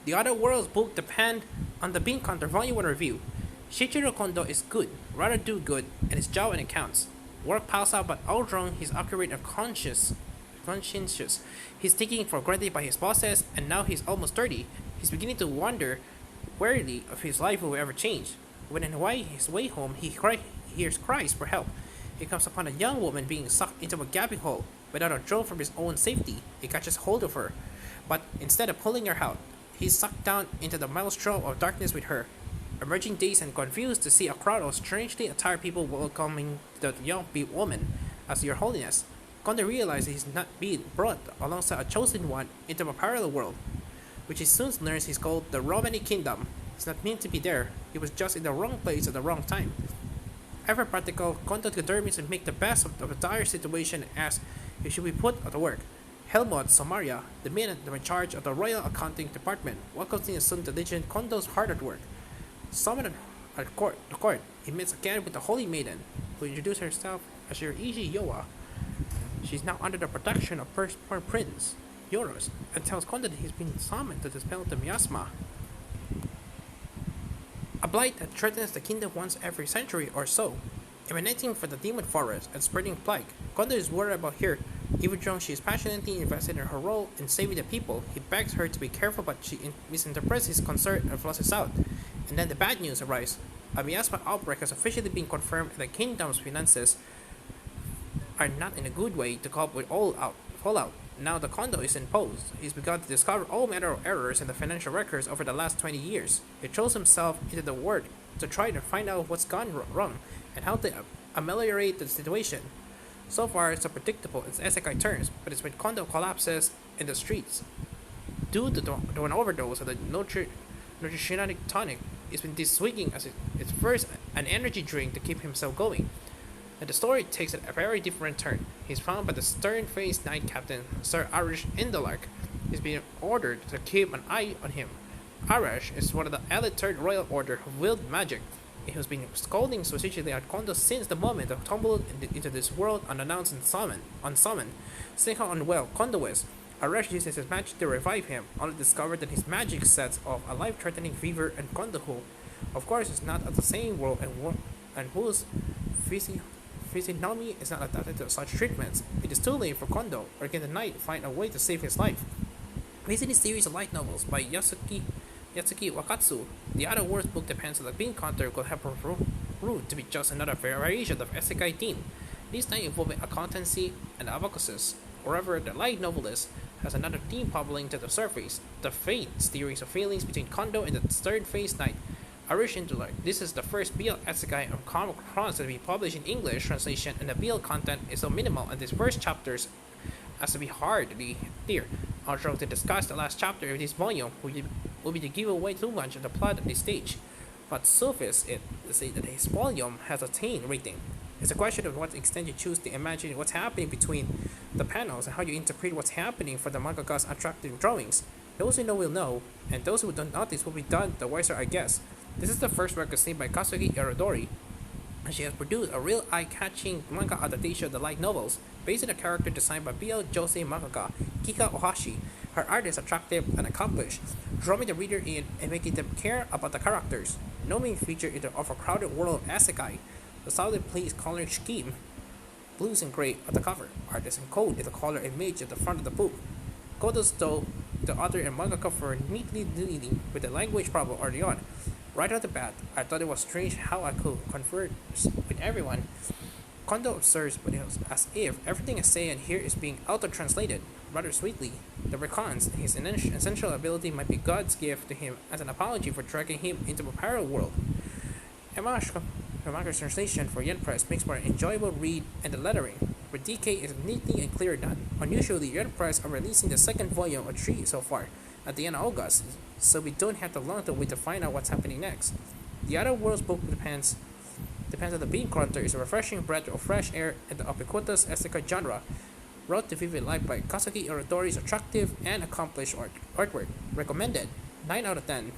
The Other Worlds book depend on the Bean Counter Volume 1 review. Shichiro Kondo is good, rather do good, and his job and it counts. Work piles up, but outdrawn, he's accurate and conscientious. He's taken for granted by his bosses, and now he's almost 30. He's beginning to wonder wearily if his life will ever change. When on his way home, hears cries for help. He comes upon a young woman being sucked into a gaping hole. Without a drone from his own safety, he catches hold of her. But instead of pulling her out, he's sucked down into the maelstrom of darkness with her. Emerging dazed and confused to see a crowd of strangely attired people welcoming the young woman as Your Holiness, Kondo realizes he's not being brought alongside a chosen one into a parallel world, which he soon learns is called the Romani Kingdom. He's not meant to be there, he was just in the wrong place at the wrong time. Ever practical, Kondo determines to make the best of the dire situation and asks if she should be put to work. Helmut Samaria, the man in charge of the Royal Accounting Department, welcomes him soon to legend Kondo's hard at work. Summoned at court, he meets again with the Holy Maiden, who introduces herself as Shiraishi Yoa. She's now under the protection of firstborn Prince Yoros, and tells Kondo that he's been summoned to dispel the miasma, a blight that threatens the kingdom once every century or so, emanating from the demon forest and spreading plague. Kondo is worried about her. Even though she is passionately invested in her role in saving the people, he begs her to be careful, but she misinterprets his concern and flushes out. And then the bad news arrives. A miasma outbreak has officially been confirmed, and the kingdom's finances are not in a good way to cope with fallout. Now the Kondo is imposed. He's begun to discover all manner of errors in the financial records over the last 20 years. He throws himself into the work to try to find out what's gone wrong and how to ameliorate the situation. So far, it's so predictable in isekai terms, but it's when Kondo collapses in the streets due to an overdose of the nutritionatic tonic. He's been swinging as its first an energy drink to keep himself going. And the story takes a very different turn. He's found by the stern-faced knight captain, Sir Arish Indalark. He's been ordered to keep an eye on him. Arash is one of the elite Third Royal Order who wield magic. He has been scolding suspiciously at Kondo since the moment he tumbled into this world unannounced and unsummoned. Seeing how unwell Kondo is, Arash uses his magic to revive him, only to discover that his magic sets off a life-threatening fever and Kondo, who, of course, is not of the same world and whose physiognomy is not adapted to such treatments. It is too late for Kondo, or can the knight find a way to save his life? Based on a series of light novels by Yatsuki Wakatsu, the Other Worlds book depends on the Bean Counter could have proved to be just another variation of isekai theme, this time involving accountancy and abacuses. However, the light novelist has another theme bubbling to the surface, the fate series of feelings between Kondo and the third-faced knight, Arish Indalark. This is the first BL isekai of Comic Chronicles to be published in English translation, and the BL content is so minimal in these first chapters as to be hard to be clear. Also, to discuss the last chapter of this volume will be to give away too much of the plot at this stage, but suffice it to say that his volume has a teen rating. It's a question of what extent you choose to imagine what's happening between the panels and how you interpret what's happening for the mangaka's attractive drawings. Those who know will know, and those who don't notice will be done the wiser, I guess. This is the first work seen by Kazuki Irodori, and she has produced a real eye-catching manga adaptation of the light novels, based on a character designed by BL Josei mangaka Kika Ohashi. Her art is attractive and accomplished, drawing the reader in and making them care about the characters. No main feature is the overcrowded world of isekai. The solid pleased coloring scheme, blues and gray on the cover, artist and code is the color image at the front of the book. Kudos to the author and mangaka for neatly dealing with the language problem early on. Right off the bat, I thought it was strange how I could converse with everyone. Kondo observes, but it was as if everything I say and hear is being auto-translated, rather sweetly. The recons, his essential ability might be God's gift to him as an apology for dragging him into a parallel world. Yamaka's translation for Yen Press makes for an enjoyable read, and the lettering, where DK is neatly and clear done. Unusually, Yen Press are releasing the second volume of 3 so far, at the end of August, so we don't have to long to wait to find out what's happening next. The Other Worlds book depends on the Bean Counter is a refreshing breath of fresh air in the ubiquitous isekai genre, brought to vivid life by Kazuki Irodori's attractive and accomplished artwork. Recommended 9 out of 10.